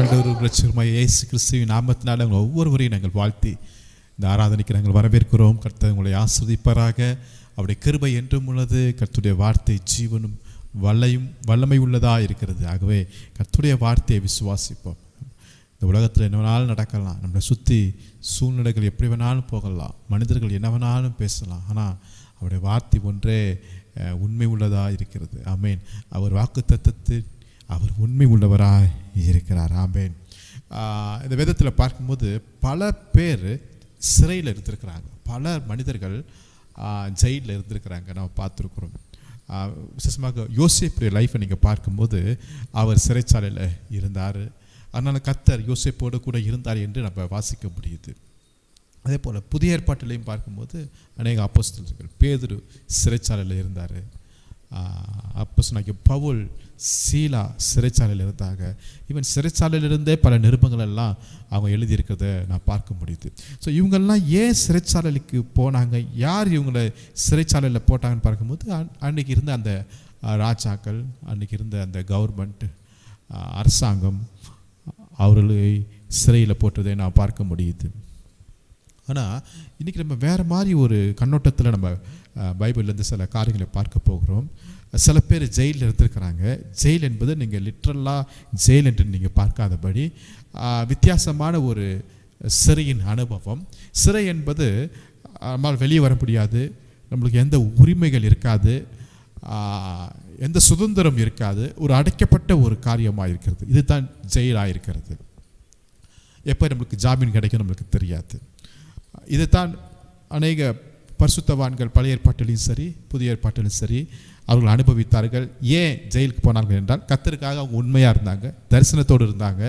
ஆண்டவரும் இரட்சகருமாகிய இயேசு கிறிஸ்துவின் நாமத்தினால உங்கள் ஒவ்வொருவரையும் நாங்கள் வாழ்த்தி இந்த ஆராதனைக்கு நாங்கள் வரவேற்கிறோம். கர்த்தர் உங்களை ஆசீர்வதிப்பாராக. அவருடைய கிருபை என்றும் உள்ளது. கர்த்தருடைய வார்த்தை ஜீவனும் வல்லமை உள்ளதாக இருக்கிறது. ஆகவே கர்த்தருடைய வார்த்தையை விசுவாசிப்போம். இந்த உலகத்தில் என்ன வேணாலும் நடக்கலாம், நம்மளை சுற்றி சூழ்நிலைகள் எப்படி வேணாலும் போகலாம், மனிதர்கள் என்ன வேணாலும் பேசலாம், ஆனால் அவருடைய வார்த்தை ஒன்றே உண்மை உள்ளதாக இருக்கிறது. ஆமேன். அவர் வாக்குத்தத்தத்தில் அவர் உண்மை உள்ளவராக இருக்கிறார். ஆமேன். இந்த வேதத்தில் பார்க்கும்போது பல பேர் சிறையில் இருந்திருக்கிறாங்க, பல மனிதர்கள் ஜெயிலில் இருந்திருக்கிறாங்க, நம்ம பார்த்துருக்குறோம். விசேஷமாக யோசேப்புடைய லைஃப்பை நீங்கள் பார்க்கும்போது அவர் சிறைச்சாலையில் இருந்தார். அதனால் கர்த்தர் யோசேப்போடு கூட இருந்தார் என்று நம்ம வாசிக்க முடியுது. அதே போல் புதிய ஏற்பாட்டிலையும் பார்க்கும்போது அநேக அப்போஸ்தலர்கள், பேதுரு சிறைச்சாலையில் இருந்தார், அப்போஸ்தலனாகிய பவுல், சீலா சிறைச்சாலையில் இருந்தாங்க. ஈவன் சிறைச்சாலையிலிருந்தே பல நிருபங்கள் எல்லாம் அவங்க எழுதியிருக்கிறத நான் பார்க்க முடியுது. ஸோ இவங்கெல்லாம் ஏன் சிறைச்சாலைக்கு போனாங்க, யார் இவங்களை சிறைச்சாலையில் போட்டாங்கன்னு பார்க்கும்போது அன்றைக்கி இருந்த அந்த ராஜாக்கள், அன்றைக்கி இருந்த அந்த கவர்மெண்ட் அரசாங்கம் அவர்களை சிறையில் போட்டதை நான் பார்க்க முடியுது. ஆனால் இன்றைக்கி நம்ம வேறு மாதிரி ஒரு கண்ணோட்டத்தில் நம்ம பைபிள்லேருந்து சில காரியங்களை பார்க்க போகிறோம். சில பேர் ஜெயிலில் இருந்திருக்கிறாங்க. ஜெயில் என்பது நீங்கள் லிட்ரலாக ஜெயில் என்று நீங்கள் பார்க்காதபடி வித்தியாசமான ஒரு சிறையின் அனுபவம். சிறை என்பது நம்மால் வெளியே வர முடியாது, நம்மளுக்கு எந்த உரிமைகள் இருக்காது, எந்த சுதந்திரம் இருக்காது, ஒரு அடைக்கப்பட்ட ஒரு காரியமாக இருக்கிறது. இதுதான் ஜெயிலாக இருக்கிறது. எப்போ நம்மளுக்கு ஜாமீன் கிடைக்கும் நம்மளுக்கு தெரியாது. இதைத்தான் அநேக பரிசுத்தவான்கள் பழைய ஏற்பாட்டிலும் சரி புதிய ஏற்பாட்டிலும் சரி அவர்கள் அனுபவித்தார்கள். ஏன் ஜெயிலுக்கு போனார்கள் என்றால் கர்த்தருக்காக அவங்க உண்மையாக இருந்தாங்க, தரிசனத்தோடு இருந்தாங்க,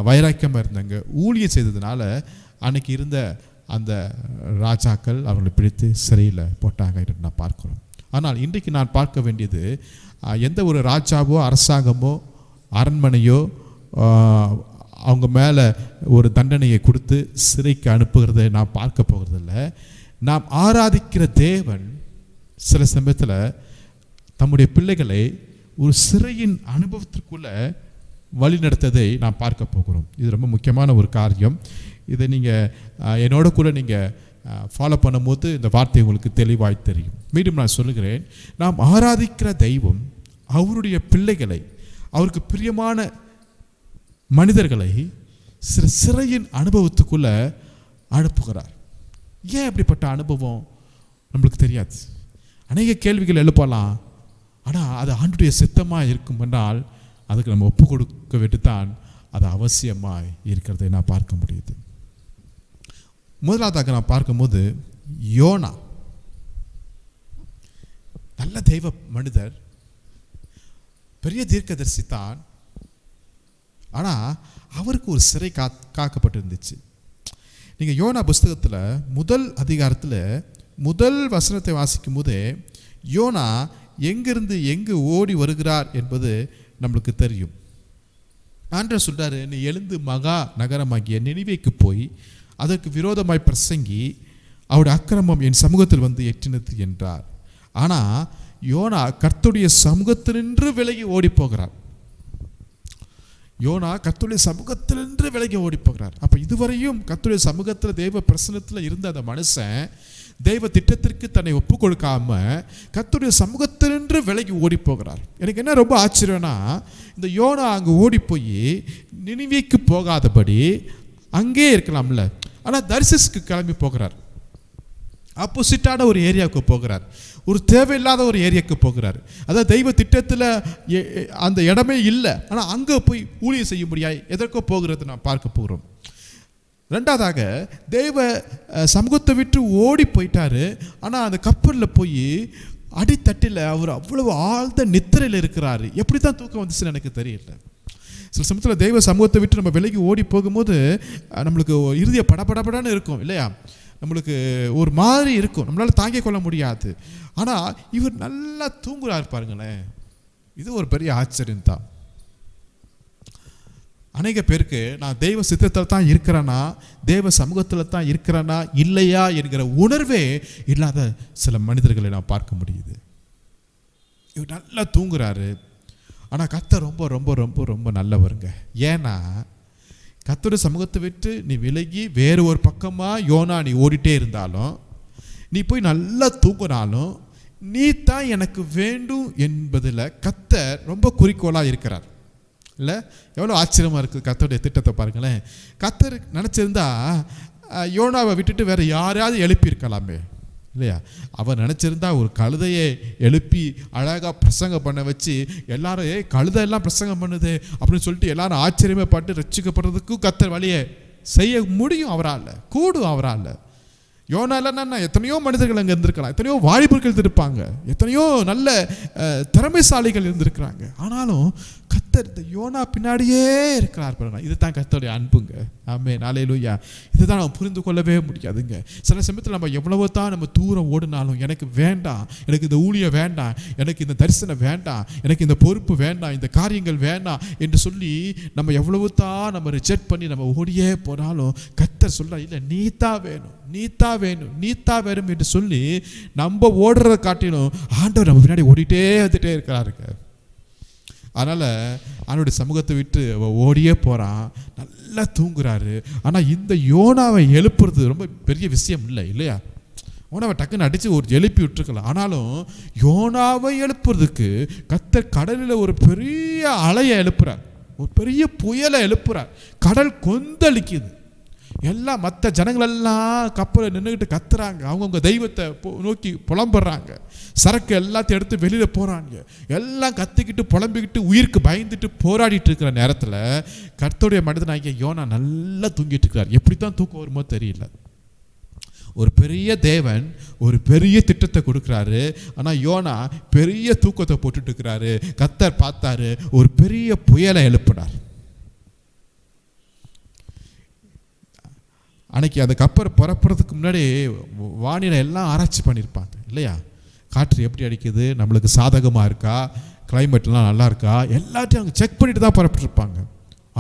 வைராக்கியமாக இருந்தாங்க, ஊழியம் செய்ததுனால அன்னைக்கு இருந்த அந்த ராஜாக்கள் அவர்களை பிடித்து சிறையில் போட்டாங்க என்று நான் பார்க்கிறோம். ஆனால் இன்றைக்கு நான் பார்க்க வேண்டியது எந்த ஒரு ராஜாவோ அரசாங்கமோ அரண்மனையோ அவங்க மேலே ஒரு தண்டனையை கொடுத்து சிறைக்கு அனுப்புகிறத நான் பார்க்க போகிறதில்ல. நாம் ஆராதிக்கிற தேவன் சில சமயத்தில் தம்முடைய பிள்ளைகளை ஒரு சிறையின் அனுபவத்திற்குள்ளே வழி நடத்ததை நாம் பார்க்க போகிறோம். இது ரொம்ப முக்கியமான ஒரு காரியம். இதை நீங்கள் என்னோட கூட நீங்கள் ஃபாலோ பண்ணும்போது இந்த வார்த்தை உங்களுக்கு தெளிவாய் தெரியும். மீண்டும் நான் சொல்லுகிறேன், நாம் ஆராதிக்கிற தெய்வம் அவருடைய பிள்ளைகளை, அவருக்கு பிரியமான மனிதர்களை சிறையின் அனுபவத்துக்குள்ளே அனுப்புகிறார். ஏன் அப்படிப்பட்ட அனுபவம் நம்மளுக்கு தெரியாது. அநேக கேள்விகள் எழுப்பலாம், ஆனால் அது ஆண்டுடைய சித்தமாக இருக்கும் என்றால் அதுக்கு நம்ம ஒப்பு கொடுக்க வேண்டித்தான் அது அவசியமாக இருக்கிறதை நான் பார்க்க முடியுது. முதலாவதாக நான் பார்க்கும்போது யோனா நல்ல தெய்வ மனிதர், பெரிய தீர்க்கதரிசி தான். ஆனால் அவருக்கு ஒரு சிறை காக்கப்பட்டிருந்துச்சு. நீங்கள் யோனா புஸ்தகத்தில் முதல் அதிகாரத்தில் முதல் வசனத்தை வாசிக்கும் போதே யோனா எங்கிருந்து எங்கு ஓடி வருகிறார் என்பது நம்மளுக்கு தெரியும். ஆண்டவர் சொல்றாரு, நீ எழுந்து மகா நகரமாகிய நினிவேக்கு போய் அதற்கு விரோதமாய் பிரசங்கி அவருடைய அக்கிரமம் என் சமூகத்தில் வந்து எட்டினது என்றார். ஆனால் யோனா கர்த்தருடைய சமூகத்தினின்று விலகி ஓடி போகிறார். யோனா கர்த்தருடைய சமூகத்திலிருந்து விலகி ஓடி போகிறார். அப்போ இதுவரையும் கர்த்தருடைய சமூகத்தில் தெய்வ பிரசன்னத்தில் இருந்த அந்த மனுஷன் தெய்வ திட்டத்திற்கு தன்னை ஒப்பு கொடுக்காம கர்த்தருடைய சமூகத்திலிருந்து விலகி ஓடி போகிறார். எனக்கு என்ன ரொம்ப ஆச்சரியம்னா, இந்த யோனா அங்கே ஓடி போய் நினிவேக்கு போகாதபடி அங்கே இருக்கலாம்ல, ஆனால் தர்சிஸ்க்கு கிளம்பி போகிறார். ஆப்போசிட்டான ஒரு ஏரியாவுக்கு போகிறார், ஒரு தேவையில்லாத ஒரு ஏரியாவுக்கு போகிறார். அதாவது தெய்வ திட்டத்தில் அந்த இடமே இல்லை, ஆனால் அங்கே போய் ஊழியம் செய்ய முடியாது, எதற்கோ போகிறது நான் பார்க்க போகிறோம். ரெண்டாவதாக தெய்வ சமூகத்தை விட்டு ஓடி போயிட்டாரு. ஆனால் அந்த கப்பலில் போய் அடித்தட்டில் அவர் அவ்வளவு ஆழ்ந்த நித்திரையில் இருக்கிறாரு. எப்படி தான் தூக்கம் வந்துச்சுன்னு எனக்கு தெரியல. சில சமயத்தில் தெய்வ சமூகத்தை விட்டு நம்ம விலகி ஓடி போகும்போது நம்மளுக்கு இறுதிய படபடபடன்னு இருக்கும் இல்லையா, நம்மளுக்கு ஒரு மாதிரி இருக்கும், நம்மளால் தாங்கிக் கொள்ள முடியாது. ஆனால் இவர் நல்லா தூங்குறாரு பாருங்களேன். இது ஒரு பெரிய ஆச்சரியம் தான். அநேக பேருக்கு நான் தெய்வ சித்தத்தில் தான் இருக்கிறேனா, தெய்வ சமூகத்தில் தான் இருக்கிறேனா இல்லையா என்கிற உணர்வே இல்லாத சில மனிதர்களை நான் பார்க்க முடியுது. இவர் நல்லா தூங்குறாரு, ஆனால் கர்த்தர் ரொம்ப ரொம்ப ரொம்ப ரொம்ப நல்லவருங்க. ஏன்னா கர்த்தருடைய சமூகத்தை விட்டு நீ விலகி வேறு ஒரு பக்கமாக யோனா நீ ஓடிட்டே இருந்தாலும், நீ போய் நல்லா தூங்கினாலும், நீ தான் எனக்கு வேண்டும் என்பதில் கர்த்தர் ரொம்ப குறிக்கோளாக இருக்கிறார். இல்லை, எவ்வளோ ஆச்சரியமாக இருக்குது கர்த்தருடைய திட்டத்தை பாருங்களேன். கர்த்தர் நினச்சிருந்தா யோனாவை விட்டுட்டு வேறு யாரையாவது எழுப்பியிருக்கலாமே இல்லையா? அவர் நினச்சிருந்தா ஒரு கழுதையை எழுப்பி அழகாக பிரசங்கம் பண்ண வச்சு எல்லாரும் கழுதை எல்லாம் பிரசங்கம் பண்ணுது அப்படின்னு சொல்லிட்டு எல்லாரும் ஆச்சரியமே பட்டு ரட்சிக்கப்படுறதுக்கும் கர்த்தர் வழியை செய்ய முடியும் அவரால், கூடும் அவரால். யோனா இல்லைன்னா எத்தனையோ மனிதர்கள் அங்கே இருந்திருக்கலாம், எத்தனையோ வாலிபர்கள் இருந்திருப்பாங்க, எத்தனையோ நல்ல திறமைசாலிகள் இருந்திருக்கிறாங்க. ஆனாலும் கர்த்தர் இந்த யோனா பின்னாடியே இருக்கிறார் பாருங்க. இதுதான் கர்த்தருடைய அன்புங்க. ஆமென், அல்லேலூயா. இதுதான் நம்ம புரிந்து கொள்ளவே முடியாதுங்க. சில சமயத்தில் நம்ம எவ்வளவோ தான் நம்ம தூரம் ஓடினாலும், எனக்கு வேண்டாம், எனக்கு இந்த ஊழியம் வேண்டாம், எனக்கு இந்த தரிசனம் வேண்டாம், எனக்கு இந்த பொறுப்பு வேண்டாம், இந்த காரியங்கள் வேண்டாம் என்று சொல்லி நம்ம எவ்வளவு தான் நம்ம ரிஜெக்ட் பண்ணி நம்ம ஓடியே போனாலும் கர்த்தர் சொல்ல, இல்லை நீ தான் வேணும், நீ தான் வேணும், நீ தான் வேணும் என்று சொல்லி நம்ம ஓடுறத காட்டிலும் ஆண்டவர் நம்ம பின்னாடி ஓடிட்டே வந்துட்டே இருக்கிறாருங்க. அதனால் அவனுடைய சமூகத்தை விட்டு ஓடியே போகிறான், நல்லா தூங்குறாரு. ஆனால் இந்த யோனாவை எழுப்புறது ரொம்ப பெரிய விஷயம் இல்லை இல்லையா? யோனாவை டக்குன்னு அடித்து ஒரு எழுப்பி விட்டுருக்கலாம். ஆனாலும் யோனாவை எழுப்புறதுக்கு கர்த்தர் கடலில் ஒரு பெரிய அலையை எழுப்புறார், ஒரு பெரிய புயலை எழுப்புறார். கடல் கொந்தளிக்குது. எல்லாம் மற்ற ஜனங்களெல்லாம் கப்பலை நின்றுக்கிட்டு கத்துறாங்க, அவங்கவுங்க தெய்வத்தை நோக்கி புலம்புறாங்க. சரக்கு எல்லாத்தையும் எடுத்து வெளியில் போகிறாங்க. எல்லாம் கத்திக்கிட்டு புலம்பிக்கிட்டு உயிருக்கு பயந்துட்டு போராடிட்டு இருக்கிற நேரத்தில் கர்த்தருடைய மனிதனாகிய யோனா நல்லா தூங்கிட்டு இருக்கிறார். எப்படி தான் தூக்கம் வருமோ தெரியல. ஒரு பெரிய தேவன் ஒரு பெரிய திட்டத்தை கொடுக்குறாரு, ஆனால் யோனா பெரிய தூக்கத்தை போட்டுட்டு இருக்கிறாரு. கர்த்தர் பார்த்தாரு, ஒரு பெரிய புயலை எழுப்பினார். அன்னைக்கு அந்த கப்பல் புறப்படுறதுக்கு முன்னாடி வானிலை எல்லாம் ஆராய்ச்சி பண்ணியிருப்பாங்க இல்லையா? காற்று எப்படி அடிக்குது, நம்மளுக்கு சாதகமாக இருக்கா, கிளைமேட்லாம் நல்லா இருக்கா, எல்லாத்தையும் அவங்க செக் பண்ணிட்டு தான் புறப்பட்டுருப்பாங்க.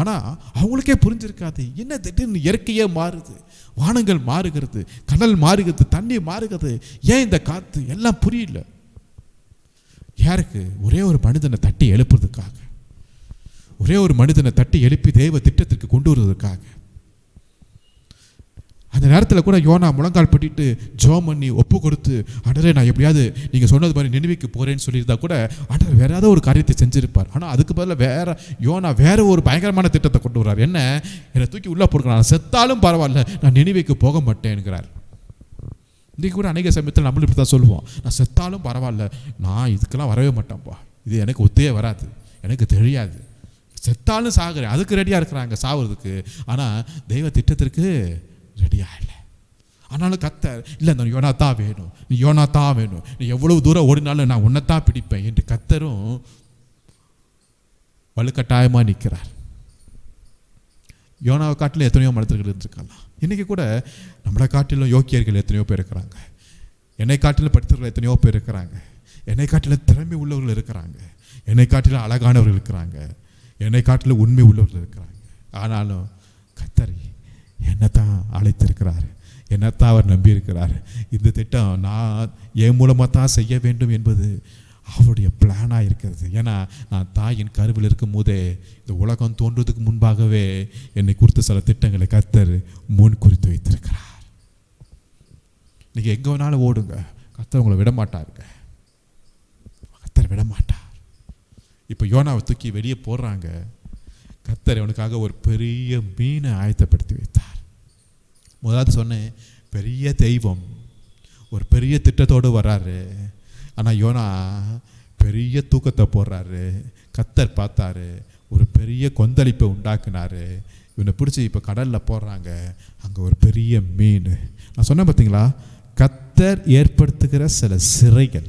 ஆனால் அவங்களுக்கே புரிஞ்சிருக்காது, என்ன திடீர்னு இயற்கையே மாறுது, வானங்கள் மாறுகிறது, கடல் மாறுகிறது, தண்ணி மாறுகிறது, ஏன் இந்த காற்று, எல்லாம் புரியல. யாருக்கு? ஒரே ஒரு மனிதனை தட்டி எழுப்புறதுக்காக, ஒரே ஒரு மனிதனை தட்டி எழுப்பி தெய்வ திட்டத்திற்கு கொண்டு வருவதற்காக. அந்த நேரத்தில் கூட யோனா முழங்கால் பட்டிட்டு ஜெபம் பண்ணி ஒப்பு கொடுத்து, ஆண்டவரே நான் எப்படியாவது நீங்கள் சொன்னது மாதிரி நினிவேக்கு போகிறேன்னு சொல்லியிருந்தா கூட ஆண்டவர் வேற ஏதாவது ஒரு காரியத்தை செஞ்சிருப்பார். ஆனால் அதுக்கு பதிலாக யோனா வேற ஒரு பயங்கரமான திட்டத்தை கொண்டு வர்றார். என்ன? என்னை தூக்கி உள்ளே போடுறான், நான் செத்தாலும் பரவாயில்ல, நான் நினிவேக்கு போக மாட்டேன்னுங்கிறார். இன்றைக்கு கூட அநேக சமயத்தில் நம்மளும் இப்படி தான் சொல்லுவோம், நான் செத்தாலும் பரவாயில்ல, நான் இதுக்கெல்லாம் வரவே மாட்டேன்ப்பா, இது எனக்கு ஒத்தையே வராது, எனக்கு தெரியாது, செத்தாலும் சாகுறேன், அதுக்கு ரெடியாக இருக்கிறாங்க சாவுறதுக்கு. ஆனால் தெய்வ திட்டத்திற்கு ரெடியாக இல்லை. ஆனாலும் கர்த்தர், இல்லை நான் யோனா தான் வேணும், நீ யோனா தான் வேணும், நீ எவ்வளவு தூரம் ஓடினாலும் நான் உன்னைத்தான் பிடிப்பேன் என்று கர்த்தரும் வலுக்கட்டாயமாக நிற்கிறார். யோனாவை காட்டிலும் எத்தனையோ மனிதர்கள் இருந்திருக்கலாம். இன்றைக்கி கூட நம்மளை காட்டிலும் யோக்கியர்கள் எத்தனையோ பேர் இருக்கிறாங்க, என்னை காட்டிலும் படித்தவர்கள் எத்தனையோ பேர் இருக்கிறாங்க, என்னை காட்டிலும் திறமை உள்ளவர்கள் இருக்கிறாங்க, என்னை காட்டிலும் அழகானவர்கள் இருக்கிறாங்க, என்னை காட்டிலும் உண்மை உள்ளவர்கள் இருக்கிறாங்க. ஆனாலும் கர்த்தர் என்னத்தான் அழைத்திருக்கிறார், என்னத்தான் அவர் நம்பியிருக்கிறார். இந்த திட்டம் நான் என் மூலமாக தான் செய்ய வேண்டும் என்பது அவருடைய பிளானாக இருக்கிறது. ஏன்னா நான் தாயின் கருவில் இருக்கும் போதே, இந்த உலகம் தோன்றுவதற்கு முன்பாகவே என்னை குறித்து சில திட்டங்களை கர்த்தர் முன் குறித்து வைத்திருக்கிறார். நீங்கள் எங்கே வேணாலும் ஓடுங்க, கர்த்தர் உங்களை விட மாட்டாருங்க, கர்த்தர் விட மாட்டார். இப்போ யோனாவை தூக்கி வெளியே போடுறாங்க. கர்த்தர் அவனுக்காக ஒரு பெரிய மீனை ஆயத்தப்படுத்தி வைத்தார். முதலாவது சொன்னேன், பெரிய தெய்வம் ஒரு பெரிய திட்டத்தோடு வர்றாரு. ஆனால் யோனா பெரிய தூக்கத்தை போடுறாரு. கர்த்தர் பார்த்தாரு, ஒரு பெரிய கொந்தளிப்பை உண்டாக்குனாரு. இவனை பிடிச்சி இப்போ கடலில் போடுறாங்க. அங்கே ஒரு பெரிய மீன். நான் சொன்னேன் பார்த்தீங்களா, கர்த்தர் ஏற்படுத்துகிற சில சிறைகள்,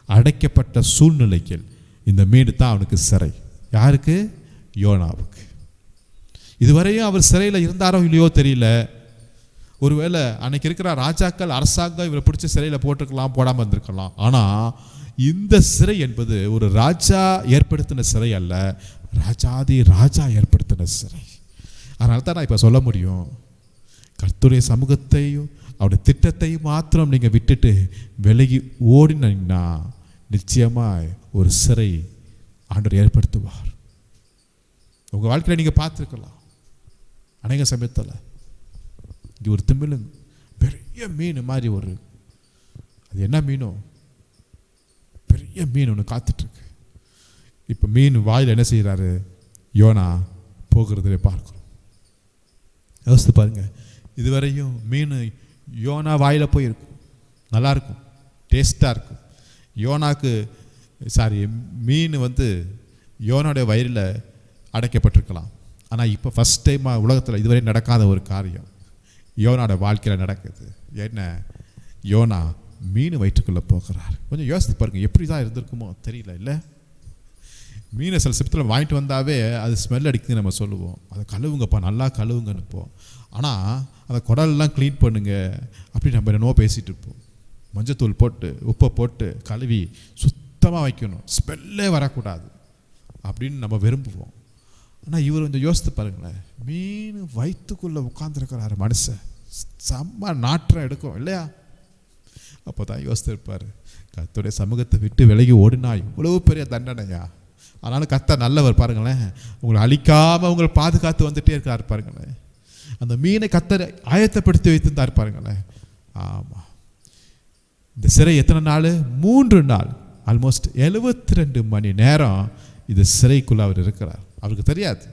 அடைக்கப்பட்ட சூழ்நிலைகள், இந்த மீன் தான் அவனுக்கு சிறை. யாருக்கு? யோனாவுக்கு. இதுவரையும் அவர் சிறையில் இருந்தாரோ இல்லையோ தெரியல. ஒருவேளை அன்னைக்கு இருக்கிற ராஜாக்கள், அரசாங்கம் இவரை பிடிச்சி சிறையில் போட்டிருக்கலாம், போடாமல் இருந்திருக்கலாம். ஆனால் இந்த சிறை என்பது ஒரு ராஜா ஏற்படுத்தின சிறை அல்ல, ராஜாதி ராஜா ஏற்படுத்தின சிறை. அதனால தான் நான் இப்போ சொல்ல முடியும், கர்த்தருடைய சமூகத்தையும் அவருடைய திட்டத்தையும் மாத்திரம் நீங்கள் விட்டுட்டு விலகி ஓடினீங்கன்னா நிச்சயமாக ஒரு சிறை ஆண்டவர் ஏற்படுத்துவார். உங்கள் வாழ்க்கையில் நீங்கள் பார்த்துருக்கலாம், அநேக சமயத்தில் இங்கே ஒரு திமிழுங்க பெரிய மீன் மாதிரி ஒரு, அது என்ன மீனோ, பெரிய மீன் ஒன்று காத்துட்ருக்கு. இப்போ மீன் வாயில் என்ன செய்கிறாரு, யோனா போகிறதுல பார்க்குறோம். யோசித்து பாருங்க, இதுவரையும் மீன் யோனா வாயில் போயிருக்கும், நல்லாயிருக்கும், டேஸ்ட்டாக இருக்கும். யோனாக்கு மீன் யோனாவுடைய வயிறில் அடைக்கப்பட்டிருக்கலாம். ஆனால் இப்போ ஃபஸ்ட் டைமாக உலகத்தில் இதுவரை நடக்காத ஒரு காரியம் யோனாவோட வாழ்க்கையில் நடக்குது. என்ன, யோனா மீன் வயிற்றுக்குள்ளே போகிறார். கொஞ்சம் யோசித்து பாருங்கள், எப்படி தான் இருந்திருக்குமோ தெரியல. இல்லை, மீனை சில சமயத்தில் வாங்கிட்டு வந்தாவே அது ஸ்மெல் அடிக்குதுன்னு நம்ம சொல்லுவோம். அதை கழுவுங்கப்பா, நல்லா கழுவுங்கன்னுப்போம். ஆனால் அந்த குடலெல்லாம் க்ளீன் பண்ணுங்க அப்படி நம்ம என்னவோ பேசிகிட்டு இருப்போம். மஞ்சத்தூள் போட்டு உப்பை போட்டு கழுவி சுத்தமாக வைக்கணும், ஸ்மெல்லே வரக்கூடாது அப்படின்னு நம்ம விரும்புவோம். ஆனால் இவர் கொஞ்சம் யோசித்து பாருங்களேன், மீன் வயிற்றுக்குள்ளே உட்காந்துருக்கிறாரு மனுஷன், செம்ம நாற்றம் எடுக்கும் இல்லையா? அப்போ தான் யோசித்திருப்பார், கர்த்தருடைய சமூகத்தை விட்டு விலகி ஓடினா இவ்வளவு பெரிய தண்டனையா? ஆனாலும் கர்த்தர் நல்லவர் பாருங்களேன், உங்களை அழிக்காமல் உங்களை பாதுகாத்து வந்துட்டே இருக்கார் பாருங்களேன். அந்த மீனை கர்த்தர் ஆயத்தப்படுத்தி வைத்திருந்தார் பாருங்களேன். ஆமாம், இந்த சிறை எத்தனை நாள்? 3 நாள், ஆல்மோஸ்ட் 72 மணி நேரம் இது சிறைக்குள்ளே அவர் இருக்கிறார். அவருக்கு தெரியாது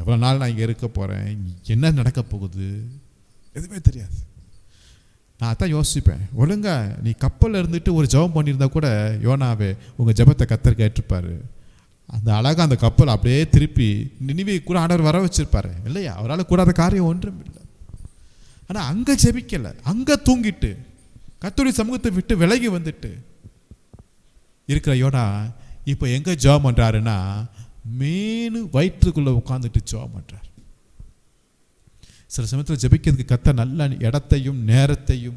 எவ்வளோ நாள் நான் இங்கே இருக்க போகிறேன், என்ன நடக்க போகுது, எதுவுமே தெரியாது. நான் தான் யோசிப்பேன், ஒழுங்கா நீ கப்பலில் இருந்துட்டு ஒரு ஜெபம் பண்ணியிருந்தா கூட யோனாவே உங்கள் ஜெபத்தை கர்த்தர் கேட்டிருப்பாரு. அந்த அழகாக அந்த கப்பல் அப்படியே திருப்பி நினிவே கூட ஆண்டவர் வர வச்சிருப்பாரு இல்லையா? அவரால் கூடாத காரியம் ஒன்றும் இல்லை. ஆனால் அங்கே ஜெபிக்கலை, அங்கே தூங்கிட்டு கர்த்தருடைய சமூகத்தை விட்டு விலகி வந்துட்டு இருக்கிற யோனா இப்போ எங்கே ஜெபம் பண்ணுறாருன்னா, மீன் வயிற்றுக்குள்ளே உட்காந்துட்டு ஜெபம் பண்ணுறார். சில சமயத்தில் ஜெபிக்கிறதுக்கு கர்த்தர் நல்ல இடத்தையும் நேரத்தையும்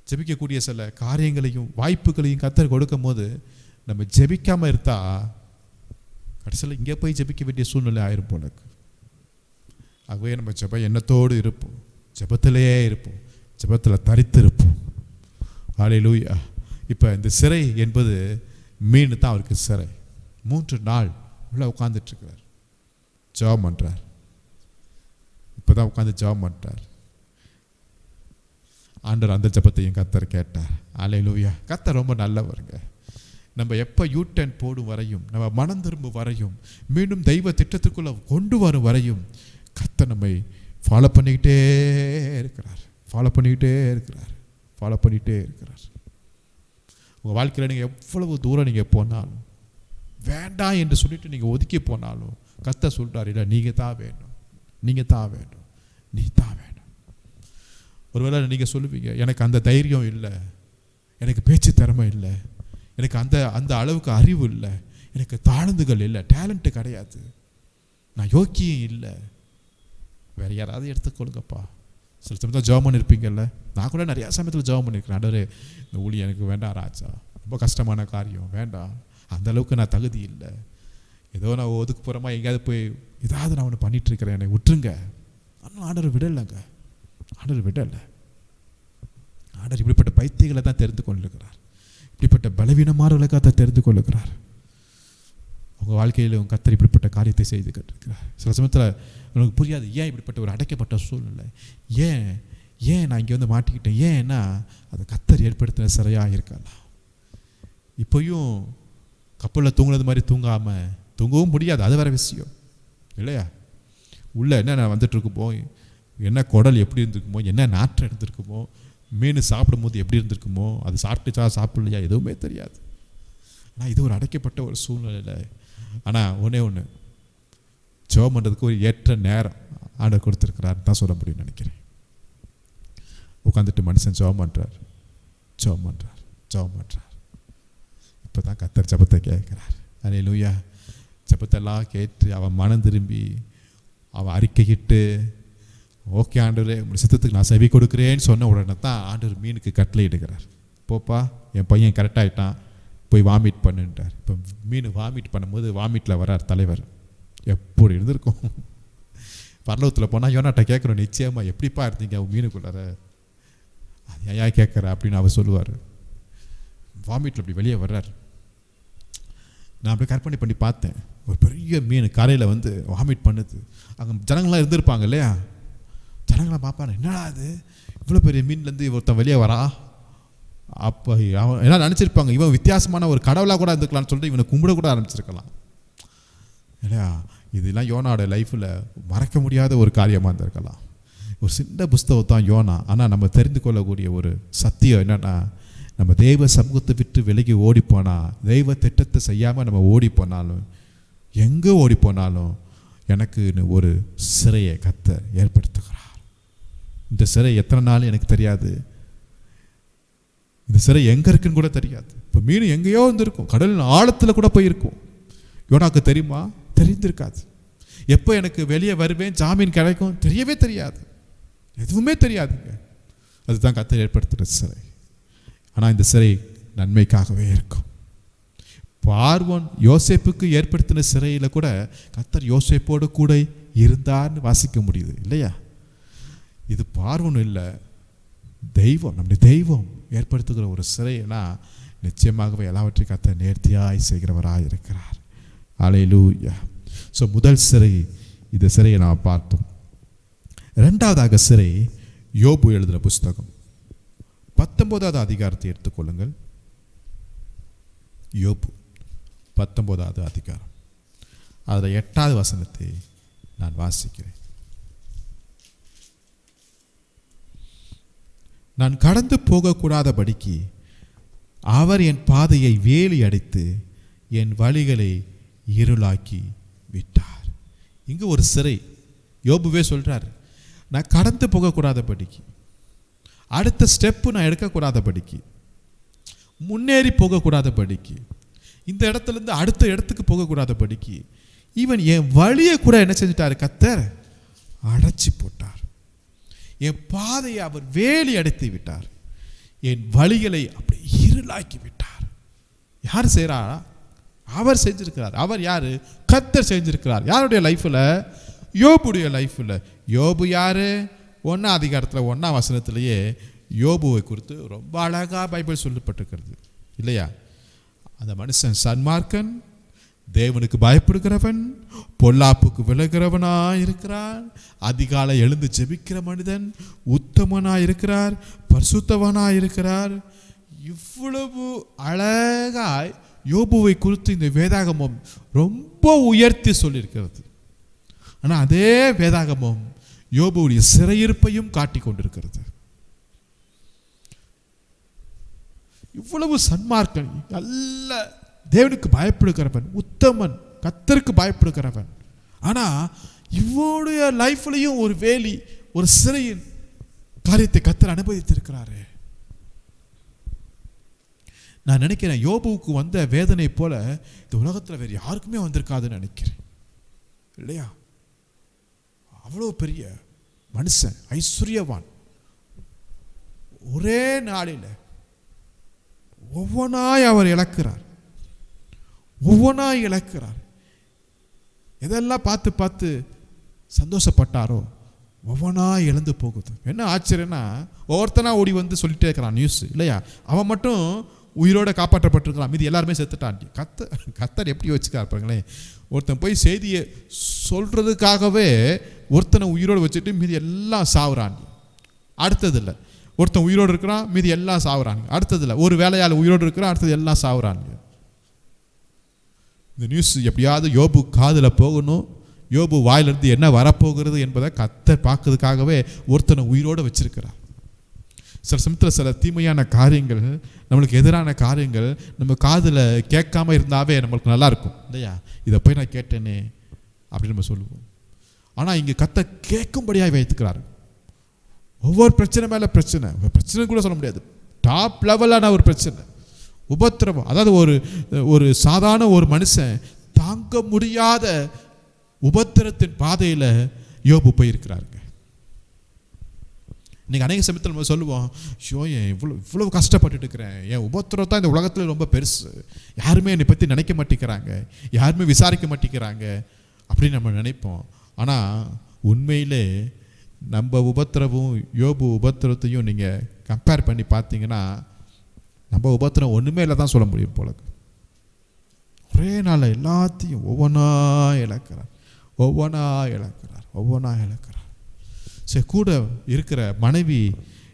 ஜெபிக்கக்கூடிய சில காரியங்களையும் வாய்ப்புகளையும் கர்த்தர் கொடுக்கும் போது நம்ம ஜெபிக்காமல் இருந்தா கடைசியில் இங்கே போய் ஜெபிக்க வேண்டிய சூழ்நிலை ஆயிரும் போல. ஆகவே நம்ம ஜெப எண்ணத்தோடு இருப்போம், ஜெபத்திலேயே இருப்போம், ஜெபத்தில் தரித்து இருப்போம். ஹல்லேலூயா. இப்போ இந்த சிறை என்பது மீன் தான் அவருக்கு சிறை. 3 நாள் உள்ள உட்காந்துட்டு இருக்கிறார், ஜெபம் பண்ணுறார். இப்போதான் உட்காந்து ஜெபம் பண்ணுறார். ஆண்டவர் அந்த ஜெபத்தையும் கர்த்தர் கேட்டார். ஹல்லேலூயா. கர்த்தர் ரொம்ப நல்லவருங்க. நம்ம எப்போ யூட்டர்ன் போடும் வரையும், நம்ம மனம் திரும்பும் வரையும், மீண்டும் தெய்வ திட்டத்துக்குள்ளே கொண்டு வரும் வரையும் கர்த்தர் நம்மை ஃபாலோ பண்ணிக்கிட்டே இருக்கிறார், ஃபாலோ பண்ணிக்கிட்டே இருக்கிறார், ஃபாலோ பண்ணிக்கிட்டே இருக்கிறார். உங்கள் வாழ்க்கையில் நீங்கள் எவ்வளவு தூரம் நீங்கள் போனாலும், வேண்டாம் என்று சொல்லிட்டு நீங்கள் ஒதுக்கி போனாலும் கர்த்தர் சொல்கிறார், இல்லை நீங்கள் தான் வேணும், நீங்கள் தான் வேணும், நீ தான் வேணும். ஒருவேளை நீங்கள் சொல்லுவீங்க, எனக்கு அந்த தைரியம் இல்லை, எனக்கு பேச்சு திறமை இல்லை, எனக்கு அந்த அளவுக்கு அறிவு இல்லை, எனக்கு தாழ்ந்துகள் இல்லை, டேலண்ட்டு கிடையாது, நான் யோக்கியம் இல்லை. வேறு யாராவது எடுத்துக்கொள்ளுங்கப்பா. சில சமயத்தில் ஜெபம் பண்ணியிருப்பீங்கல்ல, நான் கூட நிறையா சமயத்தில் ஜெபம் பண்ணியிருக்கிறேன். ஆண்டவரே இந்த ஊழி எனக்கு வேண்டாம் ராஜா, ரொம்ப கஷ்டமான காரியம் வேண்டாம், அந்த அளவுக்கு நான் தகுதி இல்லை, ஏதோ நான் ஒதுக்குப்புறமா எங்கேயாவது போய் ஏதாவது நான் ஒன்று பண்ணிகிட்ருக்கிறேன், என்னை விட்டுருங்க. ஆனால் ஆண்டவர் விடலைங்க, ஆண்டவர் விடலை. ஆண்டவர் இப்படிப்பட்ட பைத்தியங்களை தான் தெரிந்து கொண்டிருக்கிறார், இப்படிப்பட்ட பலவீனமானவர்களுக்காக தான் தெரிந்து கொள்ளுகிறார். உங்கள் வாழ்க்கையில் உங்கள் கர்த்தர் இப்படிப்பட்ட காரியத்தை செய்து கட்டிருக்கிறார். சில சமயத்தில் உனக்கு புரியாது, ஏன் இப்படிப்பட்ட ஒரு அடைக்கப்பட்ட சூழ்நிலை, ஏன் நான் இங்கே வந்து மாட்டிக்கிட்டேன், ஏன்னா அது கர்த்தர் ஏற்படுத்தின சிறையாக இருக்கலாம். இப்போயும் கப்பலில் தூங்குனது மாதிரி தூங்கவும் முடியாது, அது வேறு விஷயம் இல்லையா? உள்ளே என்ன வந்துட்டு இருக்குமோ, என்ன குடல் எப்படி இருந்திருக்குமோ, என்ன நாற்றம் இருந்திருக்குமோ, மீன் சாப்பிடும்போது எப்படி இருந்திருக்குமோ, அது சாப்பிடலையா எதுவுமே தெரியாது. ஆனால் இது ஒரு அடைக்கப்பட்ட ஒரு சூழ்நிலையில். ஆனால் ஒன்று ஜெபம் பண்ணுறதுக்கு ஒரு ஏற்ற நேரம் ஆண்டவர் கொடுத்துருக்கிறார் தான் சொல்ல முடியும்னு நினைக்கிறேன். உட்காந்துட்டு மனுஷன் ஜெபம் பண்ணுறார். இப்போ தான் கர்த்தர் ஜெபத்தை கேட்குறார். ஹல்லேலூயா. ஜெபத்தெல்லாம் கேட்டு அவன் மனம் திரும்பி அவன் அறிக்கையிட்டு, ஓகே ஆண்டவரே உங்களுடைய சித்தத்துக்கு நான் செவி கொடுக்குறேன்னு சொன்ன உடனே தான் ஆண்டவர் மீனுக்கு கட்டளை இடுகிறார். போப்பா, என் பையன் கரெக்டாகிட்டான், போய் வாமிட் பண்ணுன்றார். இப்போ மீன் வாமிட் பண்ணும்போது வாமிட்டில் வரார் தலைவர். எப்படி இருந்திருக்கும்? பரலோகத்தில் போனால் யோனாட்ட கேட்குறோம், நிச்சயமாக எப்படிப்பா இருந்தீங்க மீனுக்குள்ளார, அது ஏன் கேட்குற அப்படின்னு அவர் சொல்லுவார். வாமிட்டில் அப்படி வெளியே வர்றார். நான் அப்படியே கற்பனை பண்ணி பார்த்தேன். ஒரு பெரிய மீன் கரையில் வந்து வாமிட் பண்ணுது. அங்கே ஜனங்கள்லாம் இருந்திருப்பாங்க இல்லையா? ஜனங்களாம் பார்ப்பாங்க, என்னடா அது இவ்வளோ பெரிய மீன்லேருந்து ஒருத்தன் வெளியே வரா. அப்போ அவன் என்ன நினச்சிருப்பாங்க, இவன் வித்தியாசமான ஒரு கடவுளாக கூட இருந்துக்கலாம்னு சொல்லிட்டு இவனை கும்பிட கூட ஆரம்பிச்சிருக்கலாம் இல்லையா? இதெல்லாம் யோனாவோட லைஃப்பில் மறக்க முடியாத ஒரு காரியமாக இருந்திருக்கலாம். ஒரு சின்ன புஸ்தகம் தான் யோனா. ஆனால் நம்ம தெரிந்து கொள்ளக்கூடிய ஒரு சத்தியம் என்னென்னா, நம்ம தெய்வ சமூகத்தை விட்டு விலகி ஓடிப்போனால், தெய்வ திட்டத்தை செய்யாமல் நம்ம ஓடி போனாலும், எங்கே ஓடி போனாலும் எனக்கு ஒரு சிறையை கர்த்தர் ஏற்படுத்துகிறார். இந்த சிறை எத்தனை நாள் எனக்கு தெரியாது. இந்த சிறை எங்கே இருக்குன்னு கூட தெரியாது. இப்போ மீன் எங்கேயோ இருந்திருக்கும், கடலின் ஆழத்தில் கூட போயிருக்கும். யோனாக்கு தெரியுமா? தெரிந்திருக்காது. எப்போ எனக்கு வெளியே வருவேன், ஜாமீன் கிடைக்கும் தெரியவே தெரியாது, எதுவுமே தெரியாதுங்க. அதுதான் கர்த்தர் ஏற்படுத்துகிற சிறை. ஆனால் இந்த சிறை நன்மைக்காகவே இருக்கும். பார்வோன் யோசேப்புக்கு ஏற்படுத்தின சிறையில் கூட கர்த்தர் யோசேப்போடு கூட இருந்தார்னு வாசிக்க முடியுது இல்லையா? இது பார்வோன் இல்லை, தெய்வம், நம்முடைய தெய்வம் ஏற்படுத்துகிற ஒரு சிறைனா நிச்சயமாகவே எல்லாவற்றையும் கர்த்தர் நேர்த்தியாய் செய்கிறவராக இருக்கிறார். அல்லேலூயா. ஸோ முதல் சிறை, இந்த சிறையை நாம் பார்த்தோம். இரண்டாவதாக சிறை யோபு எழுதுகிற புஸ்தகம் 19வது அதிகாரத்தை எடுத்துக்கொள்ளுங்கள். யோபு 19வது அதிகாரம், அதில் 8வது வசனத்தை நான் வாசிக்கிறேன். நான் கடந்து போகக்கூடாதபடிக்கு அவர் என் பாதையை வேலி அடைத்து என் வழிகளை இருளாக்கி விட்டார். இங்கு ஒரு சிறை. யோபுவே சொல்றார், நான் கடந்து போகக்கூடாதபடிக்கு, அடுத்த ஸ்டெப்பு நான் எடுக்கக்கூடாதபடிக்கு, முன்னேறி போகக்கூடாதபடிக்கு, இந்த இடத்துலேருந்து அடுத்த இடத்துக்கு போகக்கூடாதபடிக்கு ஈவன் என் வழியை கூட என்ன செஞ்சிட்டாரு கர்த்தர்? அடைச்சி போட்டார். என் பாதையை அவர் வேலி அடைத்து விட்டார். என் வழிகளை அப்படி இருளாக்கி விட்டார். யார் செய்கிறாரா? அவர் செஞ்சிருக்கிறார். அவர் யாரு? கர்த்தர் செஞ்சிருக்கிறார். யாருடைய லைஃப்பில்? யோபுடைய லைஃப்பில். யோபு யாரு? 1ஆம் அதிகாரத்தில் 1ஆம் வசனத்திலேயே யோபுவை குறித்து ரொம்ப அழகாக பைபிள் சொல்லப்பட்டிருக்கிறது இல்லையா? அந்த மனுஷன் சன்மார்க்கன், தேவனுக்கு பயப்படுகிறவன், பொல்லாப்புக்கு விலகிறவனாய் இருக்கிறான், அதிகாலை எழுந்து ஜெபிக்கிற மனிதன், உத்தமனாய் இருக்கிறார், பரிசுத்தவனாய் இருக்கிறார். இவ்வளவு அழகாய் யோபுவை குறித்து இந்த வேதாகமம் ரொம்ப உயர்த்தி சொல்லியிருக்கிறது. ஆனால் அதே வேதாகமம் யோபுடைய சிறையிருப்பையும் காட்டி கொண்டிருக்கிறது. இவ்வளவு சன்மார்க்கன், நல்ல தேவனுக்கு பயப்படுகிறவன், உத்தமன், கர்த்தருக்கு பயப்படுகிறவன், ஆனால் இவனுடைய லைஃப்லையும் ஒரு வேலி, ஒரு சிறையின் காரியத்தை கர்த்தர் அனுபவித்திருக்கிறாரு. நான் நினைக்கிறேன் யோபுவுக்கு வந்த வேதனை போல இந்த உலகத்தில் வேறு யாருக்குமே வந்திருக்காதுன்னு நினைக்கிறேன் இல்லையா? அவ்வளோ பெரிய மனுஷன், ஐஸ்வர்யவான், ஒரே நாளில் ஒவ்வொன்றாய் அவர் இழக்கிறார், ஒவ்வொன்றாய் இழக்கிறார். எதெல்லாம் பார்த்து பார்த்து சந்தோஷப்பட்டாரோ ஒவ்வொன்றாய் இழந்து போகுது. என்ன ஆச்சரியன்னா, ஒவ்வொருத்தனா ஓடி வந்து சொல்லிட்டே இருக்கிறான் நியூஸ் இல்லையா? அவன் மட்டும் உயிரோட காப்பாற்றப்பட்டிருக்கிறான், மீதி எல்லாருமே செத்துட்டான். கர்த்தர் எப்படி வச்சுக்காரு பாருங்களேன். ஒருத்தன் போய் செய்தியை சொல்கிறதுக்காகவே ஒருத்தனை உயிரோடு வச்சுட்டு மீதி எல்லாம் சாவுறான். அடுத்தது இல்லை, ஒருத்தன் உயிரோடு இருக்கிறான், மீதி எல்லாம் சாவுறாங்க. அடுத்தது இல்லை, ஒரு வேலையால் உயிரோடு இருக்கிறான், அடுத்தது எல்லாம் சாவுறாங்க. இந்த நியூஸ் எப்படியாவது யோபு காதில் போகணும், யோபு வாயிலிருந்து என்ன வரப்போகிறது என்பதை கர்த்தர் பார்க்கறதுக்காகவே ஒருத்தனை உயிரோடு வச்சிருக்கிறார். சில சமயத்தில் சில தீமையான காரியங்கள், நம்மளுக்கு எதிரான காரியங்கள் நம்ம காதில் கேட்காம இருந்தாவே நம்மளுக்கு நல்லா இருக்கும் இல்லையா? இதை போய் நான் கேட்டேனே அப்படின்னு நம்ம சொல்லுவோம். ஆனால் இங்கே கர்த்தர் கேட்கும்படியாக வைத்துக்கிறார். ஒவ்வொரு பிரச்சனை மேலே பிரச்சனை, பிரச்சனை கூட சொல்ல முடியாது, டாப் லெவலான ஒரு பிரச்சனை, உபத்திரவம். அதாவது ஒரு சாதாரண ஒரு மனுஷன் தாங்க முடியாத உபத்திரத்தின் பாதையில் யோபு போயிருக்கிறாருங்க. இன்றைக்கி அநேக சமயத்தில் நம்ம சொல்லுவோம், ஷோ ஏன் இவ்வளோ கஷ்டப்பட்டுட்டு இருக்கிறேன், என் உபத்திரம் தான் இந்த உலகத்தில் ரொம்ப பெருசு, யாருமே என்னை பற்றி நினைக்க மாட்டேங்கிறாங்க, யாருமே விசாரிக்க மாட்டேங்கிறாங்க அப்படின்னு நம்ம நினைப்போம். ஆனால் உண்மையிலே நம்ம உபத்திரவும் யோபு உபத்திரத்தையும் நீங்கள் கம்பேர் பண்ணி பார்த்தீங்கன்னா நம்ம உபத்திரம் ஒன்றுமே இல்லை தான் சொல்ல முடியும் போல. ஒரே நாளில் எல்லாத்தையும் ஒவ்வொன்றா இழக்கிறார். சரி, கூட இருக்கிற மனைவி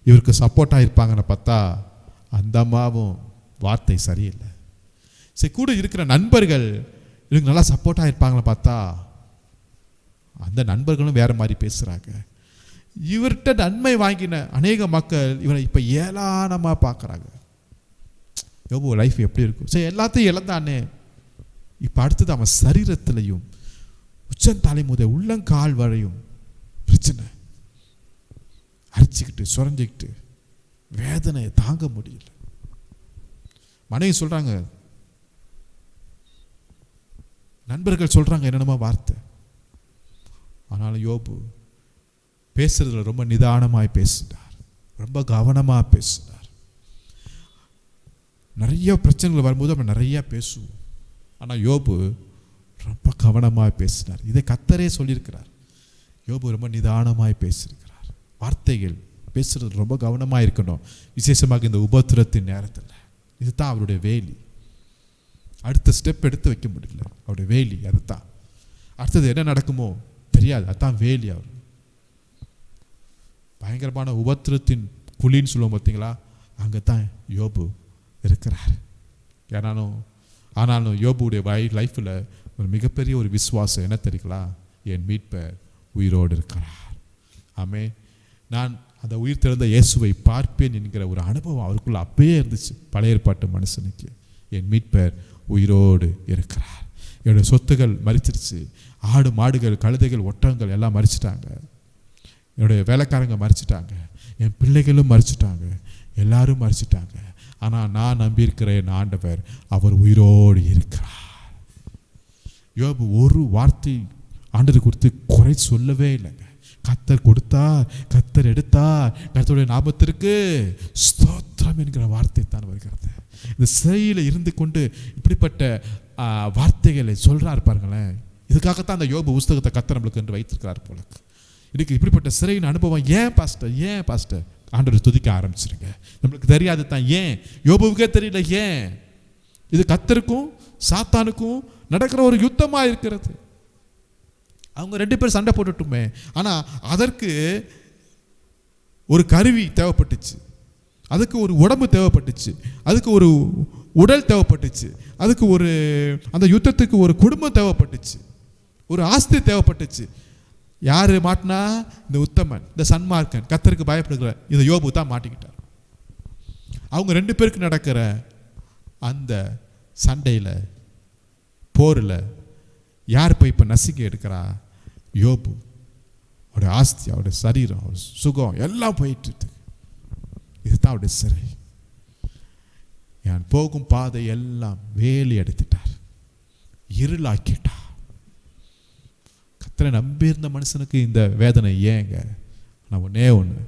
இவருக்கு சப்போர்ட்டாக இருப்பாங்கன்னு பார்த்தா அந்த அம்மாவும் வார்த்தை சரியில்லை. சரி, கூட இருக்கிற நண்பர்கள் இவங்க நல்லா சப்போர்ட்டாக இருப்பாங்கன்னு பார்த்தா அந்த நண்பர்களும் வேற மாதிரி பேசுகிறாங்க. இவர்கிட்ட நன்மை வாங்கின அநேக மக்கள் இவரை இப்போ ஏளனமாக பார்க்குறாங்க. யோபு லைஃப் எப்படி இருக்கும்? சரி, எல்லாத்தையும் இழந்தானே, இப்போ அடுத்தது அவன் சரீரத்திலையும் உச்சந்தாலை முதல் உள்ளங்கால் வரையும் பிரச்சனை, அரிச்சுக்கிட்டு சுரஞ்சிக்கிட்டு வேதனையை தாங்க முடியல. மனைவி சொல்றாங்க, நண்பர்கள் சொல்றாங்க என்னென்னமா வார்த்தை. ஆனாலும் யோபு பேசுறதுல ரொம்ப நிதானமாய் பேசினார், ரொம்ப கவனமா பேசினார். நிறைய பிரச்சனைகள் வரும்போது நம்ம நிறைய பேசுவோம், ஆனால் யோபு ரொம்ப கவனமாய் பேசினார். இதை கர்த்தரே சொல்லியிருக்கிறார். யோபு ரொம்ப நிதானமாய் பேசியிருக்கிறார். வார்த்தைகள் பேசுறது ரொம்ப கவனமாக இருக்கணும், விசேஷமாக இந்த உபத்திரத்தின் நேரத்தில். இதுதான் அவருடைய வேலி. அடுத்த ஸ்டெப் எடுத்து வைக்க முடியல, அவருடைய வேலி அதுதான். அடுத்தது என்ன நடக்குமோ தெரியாது, அதுதான் வேலி. அவர் பயங்கரமான உபத்திரத்தின் குழின்னு சொல்லுவோம் பார்த்தீங்களா, அங்கே தான் யோபு இருக்கிறார். ஆனாலும் யோபுடைய லைஃப்பில் ஒரு மிகப்பெரிய ஒரு விசுவாசம் என்ன தெரியுங்களா? என் மீட்பர் உயிரோடு இருக்கிறார். ஆமே, நான் அந்த உயிர் திறந்த இயேசுவை பார்ப்பேன் என்கிற ஒரு அனுபவம் அவருக்குள்ள அப்பயே இருந்துச்சு. பழைய ஏற்பாட்டு மனுஷனுக்கு என் மீட்பர் உயிரோடு இருக்கிறார். என்னுடைய சொத்துகள் மறிச்சிருச்சு, ஆடு மாடுகள் கழுதைகள் ஒட்டகங்கள் எல்லாம் மறிச்சிட்டாங்க, என்னுடைய வேலைக்காரங்க மறிச்சிட்டாங்க, என் பிள்ளைகளும் மறிச்சிட்டாங்க, எல்லாரும் மறிச்சிட்டாங்க. ஆனால் நான் நம்பியிருக்கிற என் ஆண்டவர் அவர் உயிரோடு இருக்கிறார். யோபு ஒரு வார்த்தை ஆண்டவர் குறித்து குறை சொல்லவே இல்லைங்க. கர்த்தர் கொடுத்தார், கர்த்தர் எடுத்தார், கர்த்தருடைய நாமத்திற்கு ஸ்தோத்திரம் என்கிற வார்த்தை தான் வருகிறது. இந்த சிறையில் இருந்து கொண்டு இப்படிப்பட்ட வார்த்தைகளை சொல்றார் பாருங்களேன். இதுக்காகத்தான் அந்த யோபு புஸ்தகத்தை கர்த்தர் நம்மளுக்கு என்று வைத்திருக்கிறார் போல. இதுக்கு இப்படிப்பட்ட சிறையின் அனுபவம் ஏன் பாஸ்டர் ஆண்டவர் துதிக்க ஆரம்பிச்சிருங்க. நம்மளுக்கு தெரியாது தான், ஏன் யோபுவுக்கே தெரியல ஏன். இது கர்த்தருக்கும் சாத்தானுக்கும் நடக்கிற ஒரு யுத்தமா இருக்கிறது. அவங்க 2 பேர் சண்டை போட்டுட்டுமே, ஆனால் அதற்கு ஒரு கருவி தேவைப்பட்டுச்சு, அதுக்கு ஒரு உடம்பு தேவைப்பட்டுச்சு, அதுக்கு ஒரு உடல் தேவைப்பட்டுச்சு, அதுக்கு ஒரு அந்த யுத்தத்துக்கு ஒரு குடும்பம் தேவைப்பட்டுச்சு, ஒரு ஆஸ்தி தேவைப்பட்டுச்சு. யார் மாட்டினா? இந்த உத்தமன், இந்த சன்மார்க்கன், கர்த்தருக்கு பயப்படுகிற இந்த யோபு தான் மாட்டிக்கிட்டார். அவங்க 2 பேருக்கு நடக்கிற அந்த சண்டையில் போரில் யார் போய் இப்போ நசுக்கி எடுக்கிறா? யோபு. அவருடைய ஆஸ்தி, அவருடைய சரீரம், அவருடைய சுகம் எல்லாம் போயிட்டு. இதுதான் அவருடைய சிறை. என் போகும் பாதை எல்லாம் வேலி எடுத்துட்டார், இருளாக்கிட்டார். கர்த்தரை நம்பியிருந்த மனுஷனுக்கு இந்த வேதனை ஏங்க? நான் ஒன்னே ஒன்று,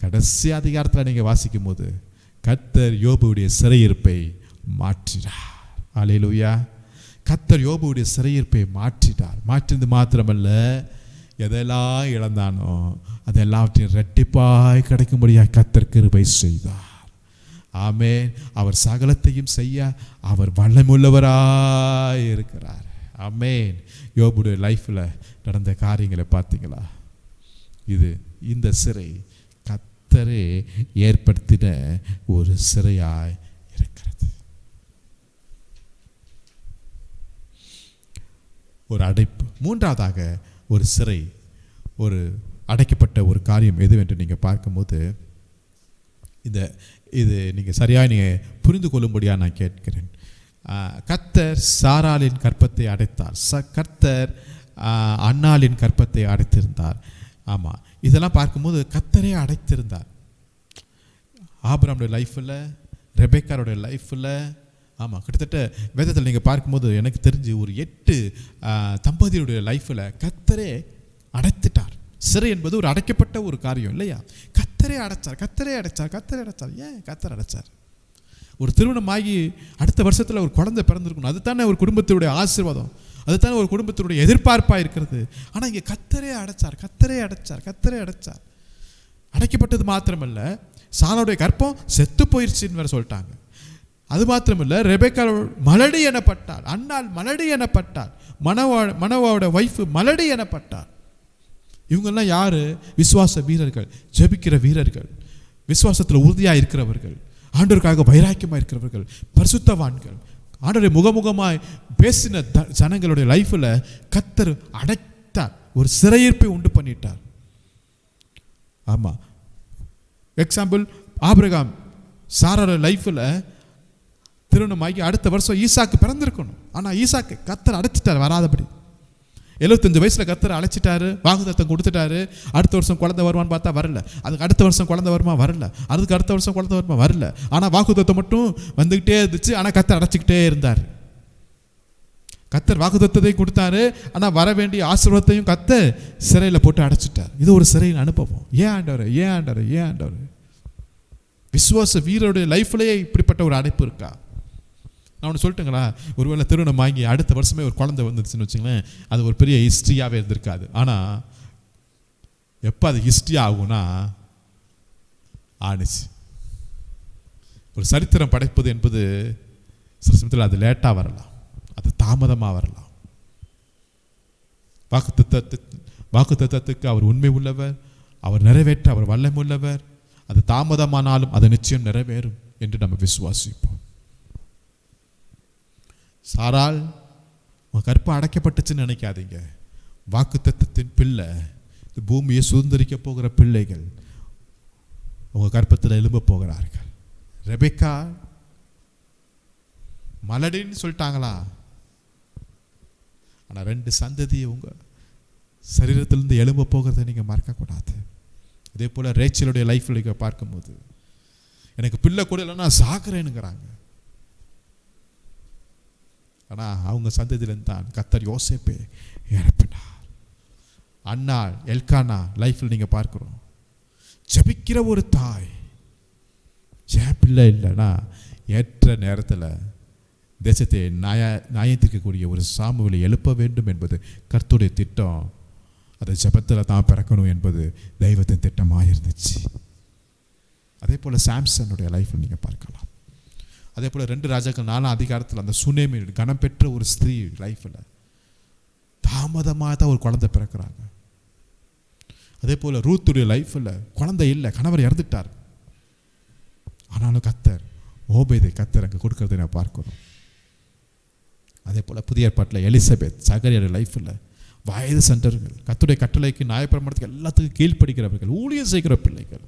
கடைசி அதிகாரத்தில் நீங்கள் வாசிக்கும் போது கர்த்தர் யோபுடைய சிறையிருப்பை மாற்றினார். அல்லேலூயா. கர்த்தர் யோபுடைய சிறையிருப்பை மாற்றிட்டார். மாற்றினது மாத்திரமல்ல, எதெல்லாம் இழந்தானோ அதெல்லாவற்றையும் இரட்டிப்பாய் கிடைக்கும்படியாக கர்த்தர் கிருபை செய்தார். ஆமென். அவர் சகலத்தையும் செய்ய அவர் வல்லமையுள்ளவராய் இருக்கிறார். ஆமென். யோபுடைய லைஃப்பில் நடந்த காரியங்களை பார்த்தீங்களா? இந்த சிறை கர்த்தரே ஏற்படுத்தின ஒரு சிறையாய் இருக்கிறது. ஒரு அடைப்பு. மூன்றாவதாக ஒரு சிறை, ஒரு அடைக்கப்பட்ட ஒரு காரியம் எதுவென்று நீங்கள் பார்க்கும்போது இது நீங்கள் சரியாக நீங்கள் புரிந்து கொள்ளும்படியாக நான் கேட்கிறேன். கர்த்தர் சாராளின் கற்பத்தை அடைத்தார், கர்த்தர் அன்னாளின் கற்பத்தை அடைத்திருந்தார். ஆமாம், இதெல்லாம் பார்க்கும்போது கர்த்தரே அடைத்திருந்தார். ஆபிரகாமுடைய லைஃப்பில், ரெபெக்காருடைய லைஃப்பில், ஆமாம், கிட்டத்தட்ட வேதத்தில் நீங்கள் பார்க்கும்போது எனக்கு தெரிஞ்சு ஒரு 8 தம்பதியுடைய லைஃப்பில் கர்த்தரே அடைத்துட்டார். சிறை என்பது ஒரு அடைக்கப்பட்ட ஒரு காரியம் இல்லையா? கர்த்தரே அடைச்சார். ஏன் கர்த்தர் அடைச்சார்? ஒரு திருமணமாகி அடுத்த வருஷத்தில் ஒரு குழந்தை பிறந்திருக்கணும், அதுதானே ஒரு குடும்பத்தினுடைய ஆசீர்வாதம், அதுதானே ஒரு குடும்பத்தினுடைய எதிர்பார்ப்பாக இருக்கிறது. ஆனால் இங்கே கர்த்தரே அடைச்சார். அடைக்கப்பட்டது மாத்திரமல்ல, சாராளுடைய கற்பம் செத்து போயிடுச்சுன்னு வேற சொல்லிட்டாங்க. அது மாத்திரமில்லை, ரெபெக்கா மலடி எனப்பட்டாள். அன்னாள் மலடி எனப்பட்டாள். மனோவாவோட வைஃப் மலடி எனப்பட்டாள். இவங்கெல்லாம் யாரு? விசுவாச வீரர்கள், ஜெபிக்கிற வீரர்கள், விசுவாசத்தில் உறுதியாக இருக்கிறவர்கள், ஆண்டவருக்காக வைராக்கியமாக இருக்கிறவர்கள், பரிசுத்தவான்கள், ஆண்டவரை முகமுகமாய் பேசின ஜனங்களுடைய லைஃப்பில் கர்த்தர் அடைத்தார், ஒரு சிறையிருப்பை உண்டு பண்ணிட்டார். ஆமாம், எக்ஸாம்பிள் ஆபிரகாம் சாராரோட லைஃப்பில் திருமணமாகி அடுத்த வருஷம் ஈசாக்கு பிறந்திருக்கணும். ஆனால் ஈசாக்கு கர்த்தர் அடைச்சிட்டார் வராதபடி. 75 வயசில் கர்த்தர் அழைச்சிட்டாரு, வாக்குத்தத்தம் கொடுத்துட்டாரு. அடுத்த வருஷம் குழந்தை வருமானு பார்த்தா வரல. அதுக்கு அடுத்த வருஷம் குழந்தை வருமா? வரல. அதுக்கு அடுத்த வருஷம் குழந்தை வருமா? வரல. ஆனால் வாக்குத்தத்தம் மட்டும் வந்துக்கிட்டே இருந்துச்சு. ஆனால் கர்த்தர் அடைச்சிக்கிட்டே இருந்தார். கர்த்தர் வாக்குத்தத்தத்தை கொடுத்தாரு, ஆனால் வர வேண்டிய ஆசீர்வாதத்தையும் கர்த்தர் சிறையில் போட்டு அடைச்சிட்டார். இது ஒரு சிறையின் அனுபவம். ஏன் ஆண்டவர்? விசுவாச வீரருடைய லைஃப்லேயே இப்படிப்பட்ட ஒரு அடைப்பு இருக்கா? நான் ஒன்று சொல்லட்டுங்களா? ஒருவேளை திருமணம் வாங்கி அடுத்த வருஷமே ஒரு குழந்தை வந்துருச்சுன்னு வச்சுங்களேன், அது ஒரு பெரிய ஹிஸ்ட்ரியாகவே இருந்திருக்காது. ஆனால் எப்போ அது ஹிஸ்ட்ரி ஆகும்னா, ஆணுச்சு. ஒரு சரித்திரம் படைப்பது என்பது சில சமயத்தில் அது லேட்டாக வரலாம், அது தாமதமாக வரலாம். வாக்குத்தத்தத்துக்கு அவர் உண்மை உள்ளவர், அவர் நிறைவேற்ற அவர் வல்லமை உள்ளவர். அது தாமதமானாலும் அது நிச்சயம் நிறைவேறும் என்று நம்ம விசுவாசிப்போம். சாராள் உங்கள் கற்பு அடைக்கப்பட்டுச்சுன்னு நினைக்காதீங்க. வாக்குத்தத்தத்தின் பிள்ளை, பூமியை சுதந்திரிக்க போகிற பிள்ளைகள் உங்கள் கற்பத்தில் எழும்ப போகிறார்கள். ரெபெக்கா மலடின்னு சொல்லிட்டாங்களா? ஆனால் 2 சந்ததி உங்கள் சரீரத்திலிருந்து எழும்ப போகிறத நீங்கள் மறக்கக்கூடாது. அதே போல் ரேச்சலுடைய லைஃப்பில் நீங்கள் பார்க்கும்போது, எனக்கு பிள்ளை கூட இல்லைன்னா சாகிறேனுங்கிறாங்க. ஆனால் அவங்க சந்ததியிலிருந்து தான் கர்த்தர் யோசேப்பை இறப்பினார். அன்னாள் எல்கானா லைஃப்பில் நீங்கள் பார்க்குறோம், ஜபிக்கிற ஒரு தாய். ஏன் பிள்ளை இல்லைன்னா ஏற்ற நேரத்தில் தேசத்தை நியாயத்திற்கக்கூடிய ஒரு சாமுவேலை எழுப்ப வேண்டும் என்பது கர்த்தருடைய திட்டம். அதை ஜபத்தில் தான் பிறக்கணும் என்பது தெய்வத்தின் திட்டமாக இருந்துச்சு. அதே போல் சாம்சனுடைய லைஃப்பில் நீங்கள் பார்க்கலாம். அதே போல் 2 ராஜாக்கள் 4ஆம் அதிகாரத்தில் அந்த சுனேமி கனம் பெற்ற ஒரு ஸ்திரீ லைஃப்பில் தாமதமாக தான் ஒரு குழந்தை பிறக்கிறாங்க. அதே போல் ரூத்துடைய லைஃப்பில் குழந்தை இல்லை, கணவர் இறந்துட்டார். ஆனாலும் கர்த்தர் அங்கே கொடுக்கறதை நான் பார்க்கிறோம். அதே போல் புதிய ஏற்பாட்டில் எலிசபெத் சகரியார் லைஃப்பில் வயது சென்றவர்கள், கர்த்தருடைய கட்டளைக்கு நியாயப்பிரமாணத்துக்கு எல்லாத்துக்கும் கீழ்ப்படுகிறவர்கள், ஊழியம் செய்கிற பிள்ளைகள்.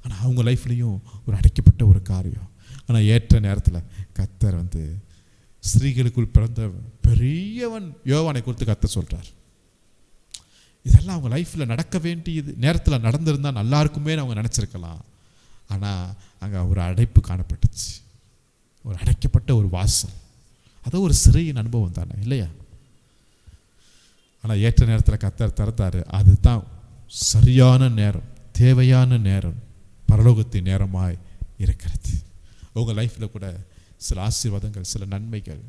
ஆனால் அவங்க லைஃப்லேயும் ஒரு அடைக்கப்பட்ட ஒரு காரியம். ஆனால் ஏற்ற நேரத்தில் கர்த்தர் ஸ்திரீகளுக்குள் பிறந்த பெரியவன் யோவானை குறித்து கர்த்தர் சொல்கிறார். இதெல்லாம் அவங்க லைஃப்பில் நடக்க வேண்டியது நேரத்தில் நடந்திருந்தால் நல்லா இருக்குமே அவங்க நினச்சிருக்கலாம். ஆனால் அங்கே ஒரு அடைப்பு காணப்பட்டுச்சு, ஒரு அடைக்கப்பட்ட ஒரு வாசல். அது ஒரு சிறையின் அனுபவம் தானே, இல்லையா? ஆனால் ஏற்ற நேரத்தில் கர்த்தர் திறந்தார். அதுதான் சரியான நேரம், தேவையான நேரம், பரலோகத்தின் நேரமாய் இருக்கிறது. உங்கள் லைஃப்பில் கூட சில ஆசீர்வாதங்கள், சில நன்மைகள்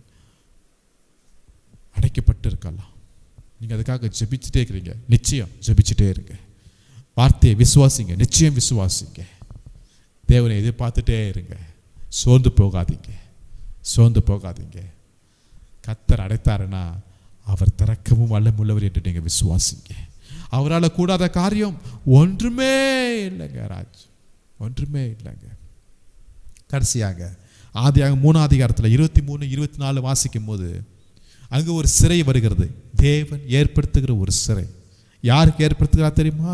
அடைக்கப்பட்டு இருக்கலாம். நீங்கள் அதுக்காக ஜெபிச்சுட்டே இருக்கிறீங்க. நிச்சயம் ஜெபிச்சுட்டே இருங்க. வார்த்தையை விசுவாசிங்க, நிச்சயம் விசுவாசிங்க. தேவனை எதிர்பார்த்துட்டே இருங்க. சோர்ந்து போகாதீங்க. கர்த்தர் அடைத்தாருன்னா அவர் திறக்கவும் வல்லமுள்ளவர் என்று நீங்கள் விசுவாசிங்க. அவரால் கூடாத காரியம் ஒன்றுமே இல்லைங்க ராஜ், ஒன்றுமே இல்லைங்க. கடைசியாக ஆதியாகமம் 3ஆம் அதிகாரத்தில் 23, 24 வாசிக்கும் போது அங்கே ஒரு சிறை வருகிறது. தேவன் ஏற்படுத்துகிற ஒரு சிறை. யாருக்கு ஏற்படுத்துகிறா தெரியுமா?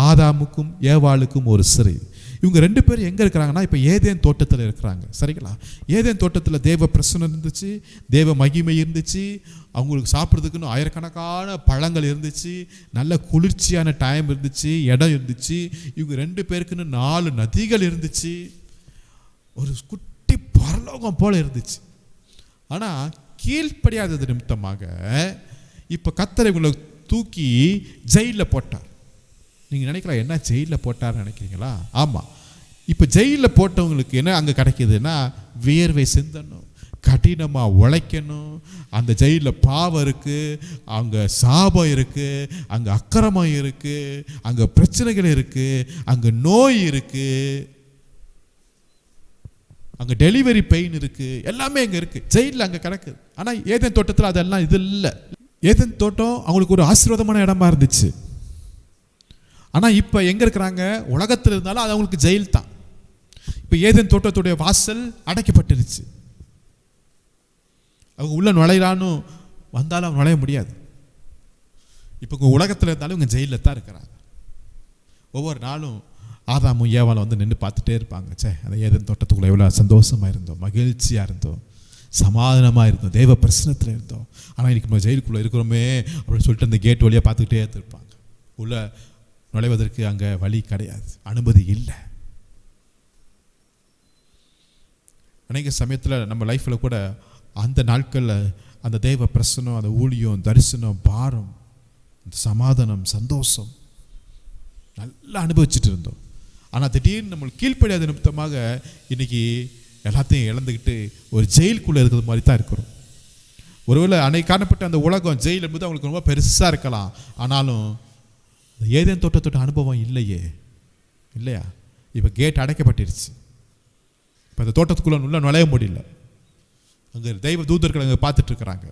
ஆதாமுக்கும் ஏவாளுக்கும் ஒரு சிறை. இவங்க 2 பேரும் எங்கே இருக்கிறாங்கன்னா, இப்போ ஏதேன் தோட்டத்தில் இருக்கிறாங்க. சரிங்களா? ஏதேன் தோட்டத்தில் தேவ பிரசன்னம் இருந்துச்சு, தேவ மகிமை இருந்துச்சு, அவங்களுக்கு சாப்பிட்றதுக்குன்னு ஆயிரக்கணக்கான பழங்கள் இருந்துச்சு, நல்ல குளிர்ச்சியான டைம் இருந்துச்சு, இடம் இருந்துச்சு. இவங்க 2 பேருக்குன்னு 4 நதிகள் இருந்துச்சு, ஒரு குட்டி பரலோகம் போல இருந்துச்சு. ஆனால் கீழ்ப்படியாதது நிமித்தமாக இப்போ கர்த்தர் இவங்களை தூக்கி ஜெயிலில் போட்டார். நீங்கள் நினைக்கலாம், என்ன ஜெயிலில் போட்டார்னு நினைக்கிறீங்களா? ஆமாம். இப்போ ஜெயிலில் போட்டவங்களுக்கு என்ன அங்கே கிடைக்கிதுன்னா, வியர்வை சிந்தணும், கடினமாக உழைக்கணும். அந்த ஜெயிலில் பாவம் இருக்குது, அங்கே சாபம் இருக்குது, அங்கே அக்கிரமம் இருக்குது, அங்கே பிரச்சனைகள் இருக்குது, அங்கே நோய் இருக்குது. அங்கே டெலிவரி பெயின் இருக்குது, எல்லாமே அங்கே இருக்குது. ஜெயிலில் அங்கே கிடக்குது. ஆனால் ஏதேன் தோட்டத்தில் அதெல்லாம் இது இல்லை. ஏதேன் தோட்டம் அவங்களுக்கு ஒரு ஆசீர்வாதமான இடமா இருந்துச்சு. ஆனால் இப்போ எங்கே இருக்கிறாங்க? உலகத்தில் இருந்தாலும் அது அவங்களுக்கு ஜெயில் தான். இப்போ ஏதேன் தோட்டத்துடைய வாசல் அடைக்கப்பட்டுருச்சு. அவங்க உள்ள நுழையிறான்னு வந்தாலும் அவங்க நுழைய முடியாது. இப்போ உங்கள் உலகத்தில் இருந்தாலும் இவங்க ஜெயிலில் தான் இருக்கிறாங்க. ஒவ்வொரு நாளும் ஆதாமும் ஏவாளும் வந்து நின்று பார்த்துட்டே இருப்பாங்க. அந்த ஏதேன் தோட்டத்துக்குள்ளே எவ்வளோ சந்தோஷமாக இருந்தோம், மகிழ்ச்சியாக இருந்தோம், சமாதானமாக இருந்தோம், தெய்வ பிரசனத்தில் இருந்தோம். ஆனால் இன்றைக்கி நம்ம ஜெயிலுக்குள்ளே இருக்கிறோமே அப்படின்னு சொல்லிட்டு அந்த கேட் வழியாக பார்த்துக்கிட்டே இருப்பாங்க. உள்ள நுழைவதற்கு அங்கே வழி கிடையாது, அனுமதி இல்லை. அநேக சமயத்தில் நம்ம லைஃப்பில் கூட அந்த நாட்களில் அந்த தெய்வ பிரசனம், அந்த ஊழியம், தரிசனம், பாரம், சமாதானம், சந்தோஷம் நல்லா அனுபவிச்சுட்டு இருந்தோம். ஆனால் திடீர்னு நம்மளுக்கு கீழ்ப்படியாத நிமித்தமாக இன்றைக்கி எல்லாத்தையும் இழந்துக்கிட்டு ஒரு ஜெயிலுக்குள்ளே இருக்கிறது மாதிரி தான் இருக்கிறோம். ஒருவேளை அன்னைக்கு காணப்பட்ட அந்த உலகம் ஜெயில் என்பது அவங்களுக்கு ரொம்ப பெருசாக இருக்கலாம். ஆனாலும் ஏதேன் தோட்டத்தோட அனுபவம் இல்லையா? இப்போ கேட் அடைக்கப்பட்டுருச்சு. இப்போ அந்த தோட்டத்துக்குள்ளே உள்ள நுழைய முடியல. அங்கே தெய்வ தூதர்கள் அங்கே பார்த்துட்டு இருக்கிறாங்க.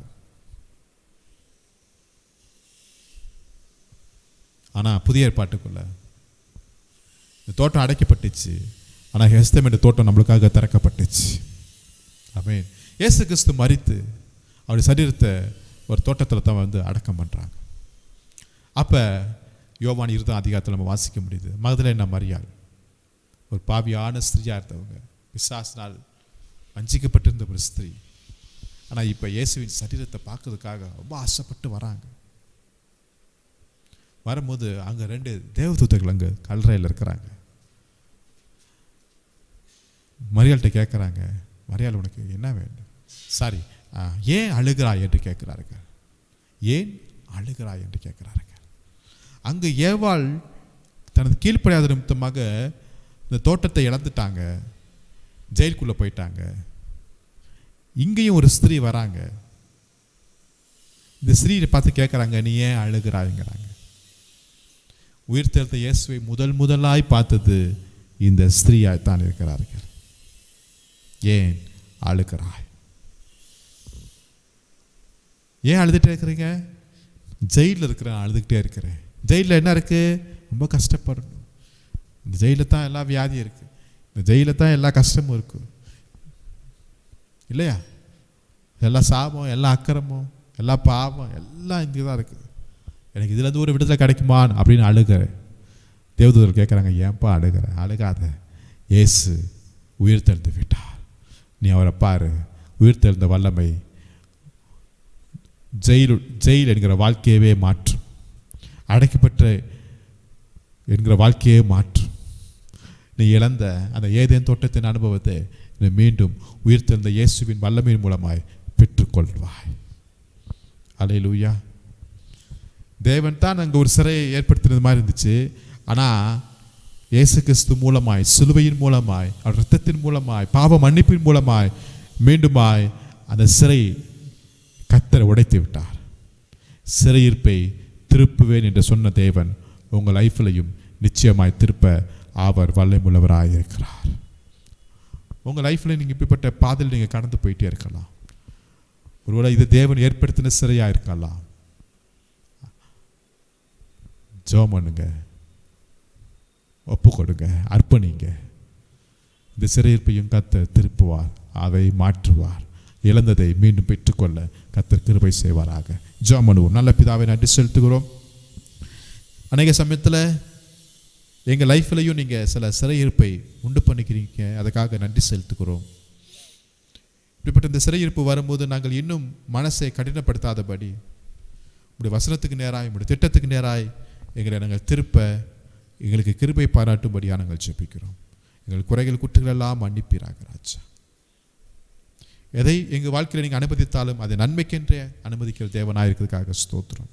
ஆனால் புதிய ஏற்பாட்டுக்குள்ள இந்த தோட்டம் அடைக்கப்பட்டுச்சு. ஆனால் எஸ்தமேட் தோட்டம் நம்மளுக்காக திறக்கப்பட்டுச்சு. ஆமென். இயேசு கிறிஸ்து மரித்து அவருடைய சரீரத்தை ஒரு தோட்டத்தில் தான் வந்து அடக்கம் பண்ணுறாங்க. அப்போ யோவான் 20 அதிகாரத்தில் நம்ம வாசிக்க முடியுது. மகதலேனா மரியாள் ஒரு பாவியான ஸ்திரீயாக இருந்தவங்க, பிசாசினால் வஞ்சிக்கப்பட்டிருந்த ஒரு ஸ்திரீ. ஆனால் இப்போ இயேசுவின் சரீரத்தை பார்க்கறதுக்காக ரொம்ப ஆசைப்பட்டு வராங்க. வரும்போது அங்கே 2 தேவதூதர்கள் அங்கே கல்லறையில் இருக்கிறாங்க. மரியாள்கிட்ட கேட்குறாங்க, மரியாள் உனக்கு என்ன வேண்டும்? சாரி, ஏன் அழுகிறாய் என்று கேட்குறார்கள். ஏன் அழுகிறாய் என்று கேட்குறார்கள். அங்கே ஏவாள் தனது கீழ்ப்படியாத நிமித்தமாக இந்த தோட்டத்தை இழந்துட்டாங்க, ஜெயிலுக்குள்ளே போயிட்டாங்க. இங்கேயும் ஒரு ஸ்திரீ வராங்க. இந்த ஸ்திரீயை பார்த்து கேட்குறாங்க, நீ ஏன் அழுகிறாய்ங்கிறாங்க. உயிர்த்தெழுந்த இயேசுவை முதலாய் பார்த்தது இந்த ஸ்திரீயாய் தான் இருக்கிறார்கள். ஏன் அழுகிறாய்? ஏன் அழுதுகிட்டே இருக்கிறீங்க? ஜெயிலில் இருக்கிறேன், அழுதுகிட்டே இருக்கிறேன். ஜெயிலில் என்ன இருக்குது? ரொம்ப கஷ்டப்படணும். இந்த ஜெயிலில் தான் எல்லா வியாதியும் இருக்குது, இந்த ஜெயிலில் தான் எல்லா கஷ்டமும் இருக்குது இல்லையா? எல்லா சாபம், எல்லா அக்கிரமும், எல்லா பாவம் எல்லாம் இங்கே தான் இருக்குது. எனக்கு இதில் ஒரு விடுதலை கிடைக்குமான்னு அப்படின்னு அழுகிறேன். தேவதூதர்கள் கேட்குறாங்க, ஏன்பா அழுகிற? அழுகாத, இயேசு உயிர்த்தெழுந்து விட்டார், நீ அவரை பாரு. உயிர்த்தெழுந்த வல்லமை ஜெயில் என்கிற வாழ்க்கையவே மாற்றும், அடைக்கப்பட்ட என்கிற வாழ்க்கையே மாற்றும். நீ இழந்த அந்த ஏதேன் தோட்டத்தின் அனுபவத்தை நீ மீண்டும் உயிர்த்தெழுந்த இயேசுவின் வல்லமையின் மூலமாய் பெற்றுக்கொள்வாய். அல்லேலூயா. தேவன் தான் அங்கே ஒரு சிறையை ஏற்படுத்தினது மாதிரி இருந்துச்சு. ஆனால் இயேசு கிறிஸ்து மூலமாய், சிலுவையின் மூலமாய், அவர் இரத்தத்தின் மூலமாய், பாவ மன்னிப்பின் மூலமாய் மீண்டுமாய் அந்த சிறை கர்த்தர் உடைத்து விட்டார். சிறையிருப்பை திருப்புவேன் என்று சொன்ன தேவன் உங்கள் லைஃப்லையும் நிச்சயமாய் திருப்ப அவர் வல்லமையுள்ளவராக இருக்கிறார். உங்கள் லைஃப்பில் நீங்கள் இப்படிப்பட்ட பாதையில் நீங்கள் கடந்து போயிட்டே இருக்கலாம். ஒருவேளை இது தேவன் ஏற்படுத்தின சிறையாக இருக்கலாம். ஜெபம் பண்ணுங்க, ஒப்பு கொடுங்க, அர்ப்பணிங்க. இந்த சிறையிருப்பையும் கர்த்தர் திருப்புவார், அதை மாற்றுவார். இழந்ததை மீண்டும் பெற்றுக்கொள்ள கர்த்தர் கிருபை செய்வாராக. ஜெபம் பண்ணுவோம். நல்ல பிதாவை நன்றி செலுத்துகிறோம். அநேக சமயத்தில் எங்கள் லைஃப்லையும் நீங்கள் சில சிறையிருப்பை உண்டு பண்ணிக்கிறீங்க, அதுக்காக நன்றி செலுத்துகிறோம். இப்படிப்பட்ட இந்த சிறையிருப்பு வரும்போது நாங்கள் இன்னும் மனசை கடினப்படுத்தாதபடி உங்களுடைய வசனத்துக்கு நேராய், உங்களுடைய திட்டத்துக்கு நேராய் எங்களை நாங்கள் திருப்ப எங்களுக்கு கிருபை பாராட்டும்படியாக நாங்கள் ஜெபிக்கிறோம். எங்கள் குறைகள் குற்றங்கள் எல்லாம் மன்னிப்பீராக ராஜா. எதை எங்கள் வாழ்க்கையில் நீங்கள் அனுமதித்தாலும் அதை நன்மைக்கென்றே அனுமதிக்கிற தேவனாக இருக்கிறதுக்காக ஸ்தோத்திரம்.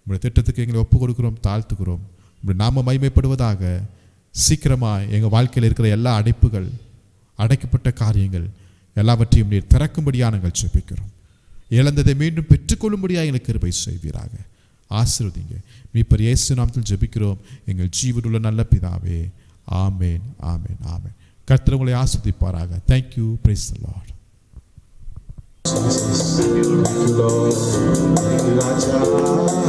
உங்களுடைய திட்டத்துக்கு எங்களை ஒப்பு கொடுக்கிறோம், தாழ்த்துக்கிறோம். உங்களுடைய நாம மகிமைப்படுவதாக. சீக்கிரமாக எங்கள் வாழ்க்கையில் இருக்கிற எல்லா அடைப்புகள், அடைக்கப்பட்ட காரியங்கள் எல்லாவற்றையும் நீர் திறக்கும்படியாக நாங்கள் ஜெபிக்கிறோம். இழந்ததை மீண்டும் பெற்றுக்கொள்ளும்படியாக எங்களுக்கு கிருபை செய்வீராக. ஆசீர்வதிங்க. மீட்பர் இயேசு நாமத்தில் ஜெபிக்கிறோம் எங்கள் ஜீவனுள்ள நல்ல பிதாவே. ஆமேன், ஆமேன், ஆமேன். கர்த்தர் உங்களை ஆசீர்வதிப்பாராக. Thank you. Praise the Lord. Thank you, Lord. Thank you, Raja.